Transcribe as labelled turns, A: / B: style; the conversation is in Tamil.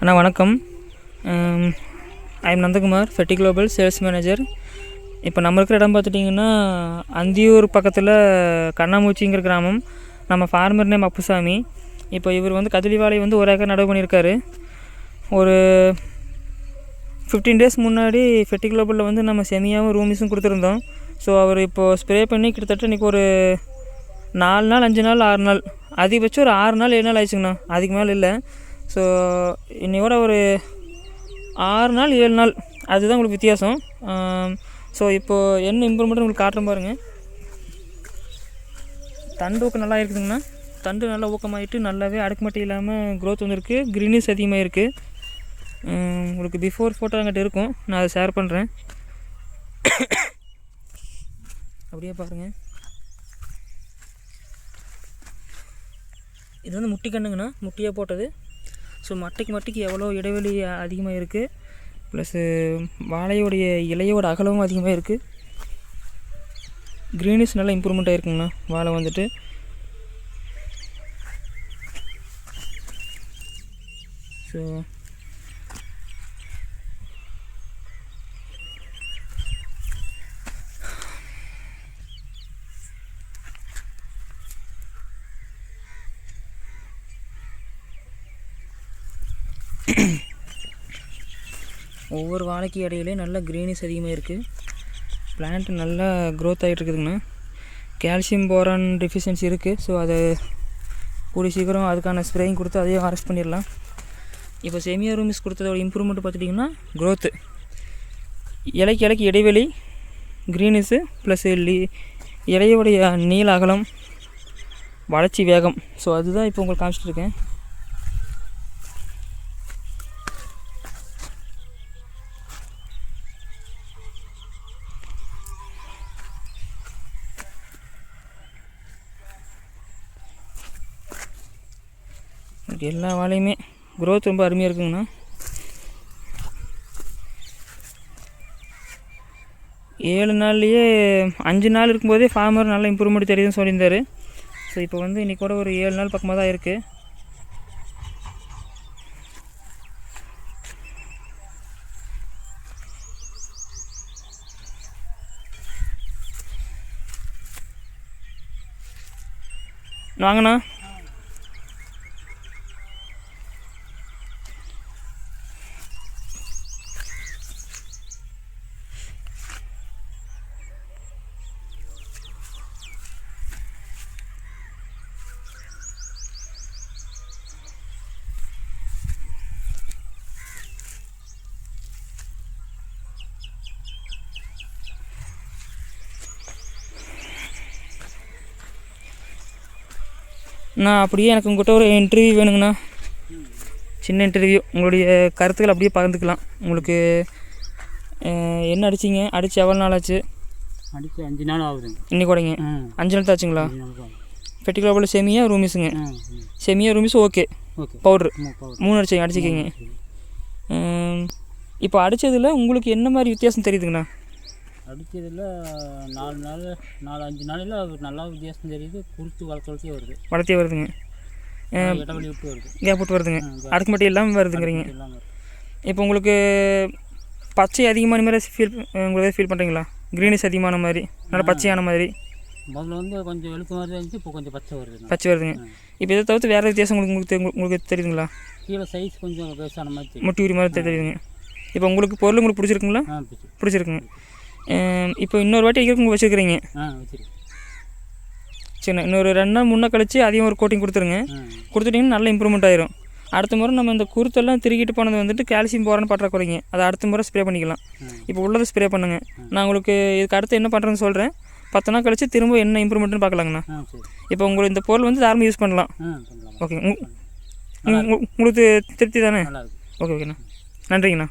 A: அண்ணா வணக்கம். I am Nandakumar, fatty global sales manager. இப்போ நம்ம இருக்கிற இடம் பார்த்துட்டிங்கன்னா அந்தியூர் பக்கத்தில் கண்ணாமூச்சிங்கிற கிராமம். நம்ம ஃபார்மர் நேம் அப்புசாமி. இப்போ இவர் வந்து கதலி வாழை வந்து 1 ஏக்கர் நடவு பண்ணியிருக்காரு. ஒரு 15 days முன்னாடி ஃபெட்டி குளோபலில் வந்து நம்ம செமியாவும் ரூமிஸும் கொடுத்துருந்தோம். ஸோ அவர் இப்போது ஸ்ப்ரே பண்ணி கிட்டத்தட்ட இன்றைக்கி ஒரு 4 நாள் 5 நாள் 6 நாள், அதிகபட்சம் ஒரு 6 நாள் 7 நாள் ஆயிடுச்சுங்கண்ணா. அதுக்கு மேலே இல்லை. ஸோ இன்னையோட ஒரு 6 நாள் 7 நாள் அதுதான் உங்களுக்கு வித்தியாசம். ஸோ இப்போது என்ன இம்ப்ரூவ்மெண்ட் உங்களுக்கு காட்டுற பாருங்கள். தண்டு ஊக்கம் நல்லா இருக்குதுங்கண்ணா. தண்டு நல்லா ஊக்கமாகிட்டு நல்லாவே அடுக்குமட்டை இல்லாமல் க்ரோத் வந்துருக்கு. க்ரீனிஸ் அதிகமாக இருக்குது. உங்களுக்கு பிஃபோர் ஃபோட்டோ என்கிட்ட இருக்கும், நான் அதை ஷேர் பண்ணுறேன். அப்படியே பாருங்கள். இது வந்து முட்டி கண்ணுங்கண்ணா, முட்டியாக போட்டது. ஸோ மட்டைக்கு எவ்வளோ இடைவெளி அதிகமாக இருக்குது, ப்ளஸ்ஸு வாழையோடைய இலையோட அகலமும் அதிகமாக இருக்குது. க்ரீனிஸ் நல்லா இம்ப்ரூவ்மெண்ட் ஆகிருக்குங்கண்ணா. வாழை வந்துட்டு ஸோ ஒவ்வொரு வாழைக்கு இடையிலே நல்ல க்ரீனிஸ் அதிகமாக இருக்குது. பிளான்ட் நல்லா க்ரோத் ஆகிட்டு இருக்குதுங்கண்ணா. கால்சியம் போரான் டெஃபிஷியன்சி இருக்குது. ஸோ அதை கூடிய சீக்கிரம் அதுக்கான ஸ்ப்ரேயிங் கொடுத்து அதையும் அரெஸ்ட் பண்ணிடலாம். இப்போ செமியா ரூமிஸ் கொடுத்ததோட இம்ப்ரூவ்மெண்ட் பார்த்துட்டிங்கன்னா க்ரோத்து, இலைக்கு இடைவெளி, க்ரீனிஸு ப்ளஸ் இலையோடைய நீள அகலம், வளர்ச்சி வேகம். ஸோ அதுதான் இப்போ உங்களுக்கு காமிச்சிட்ருக்கேன். எல்லா வாழையுமே க்ரோத் ரொம்ப அருமையாக இருக்குங்கண்ணா. 7 நாள்லேயே 5 நாள் இருக்கும்போதே ஃபார்மர் நல்லா இம்ப்ரூவ்மெண்ட் தெரியுதுன்னு சொல்லியிருந்தார். ஸோ இப்போ வந்து இன்றைக்கி கூட ஒரு 7 நாள் பக்கமாக தான் இருக்குது. வாங்கண்ணா. நான் அப்படியே எனக்கு உங்கள்கிட்ட ஒரு இன்டர்வியூ வேணுங்கண்ணா. சின்ன இன்டர்வியூ, உங்களுடைய கருத்துக்கள் அப்படியே பகிர்ந்துக்கலாம். உங்களுக்கு என்ன அடிச்சிங்க? அடித்து எவ்வளோ நாள் ஆச்சு?
B: அடித்து 5 நாள் ஆகுதுங்க.
A: இன்னைக்கு கூடங்க 5 நாள் தாச்சுங்களா? ஃபெட்டி குளோபல் செமியா ரூமிஸுங்க. செமியா ரூமிஸ் ஓகே. பவுட்ரு 3 அடிச்சிக்கிங்க. இப்போ அடித்ததில் உங்களுக்கு என்ன மாதிரி வித்தியாசம் தெரியுதுங்கண்ணா?
B: அடித்ததில் 4-5 நாளில் நல்லா வித்தியாசம் தெரியுது. குருத்து
A: வளர்த்தே வருதுங்க.
B: இடைவெளி விட்டு வருது,
A: கேப் விட்டு வருதுங்க. அடுக்கு மட்டும் இல்லாமல் வருதுங்கிறீங்க. இப்போ உங்களுக்கு பச்சை அதிகமான மாதிரி உங்களுக்கு ஃபீல் பண்ணுறீங்களா? க்ரீனிஸ் அதிகமான மாதிரி, நல்லா பச்சையான மாதிரி.
B: முதல்ல வந்து கொஞ்சம் வெளுத்த மாதிரி இருந்துச்சு, இப்போ கொஞ்சம் பச்சை
A: வருதுங்க. இப்போ இதை தவிர்த்து வேறு வித்தியாசம் உங்களுக்கு தெரியுதுங்களா?
B: கீழே சைஸ் கொஞ்சம் பெருசான மாதிரி,
A: முட்டி உரி மாதிரி தெரியுதுங்க. இப்போ உங்களுக்கு பொருள் உங்களுக்கு பிடிச்சிருக்குங்களா? பிடிச்சிருக்குங்க. இப்போ இன்னொரு வாட்டி வைக்கிறதுக்கு வச்சுருக்கிறீங்க. சரிண்ணா, இன்னொரு 2 நாள் 3 நாள் கழிச்சு அதையும் ஒரு கோட்டிங் கொடுத்துருங்க. கொடுத்துட்டிங்கன்னா நல்ல இம்ப்ரூவ்மெண்ட் ஆயிரும். அடுத்த முறை நம்ம இந்த குருத்தெல்லாம் திருக்கிட்டு போனது வந்துட்டு கால்சியம் போரான் பற்றாக்குறைங்க. அதை அடுத்த முறை ஸ்ப்ரே பண்ணிக்கலாம். இப்போ உள்ளதை ஸ்ப்ரே பண்ணுங்கள். நான் உங்களுக்கு இதுக்கு அடுத்து என்ன பண்ணுறேன்னு சொல்கிறேன். 10 நாள் கழிச்சு திரும்ப என்ன இம்ப்ரூவ்மெண்ட்னு பார்க்கலாங்கண்ணா. இப்போ உங்களுக்கு இந்த பொருள் வந்து தாராளமாக யூஸ் பண்ணலாம். ஓகே, உங்களுக்கு திருப்தி தானே? ஓகேண்ணா, நன்றிங்கண்ணா.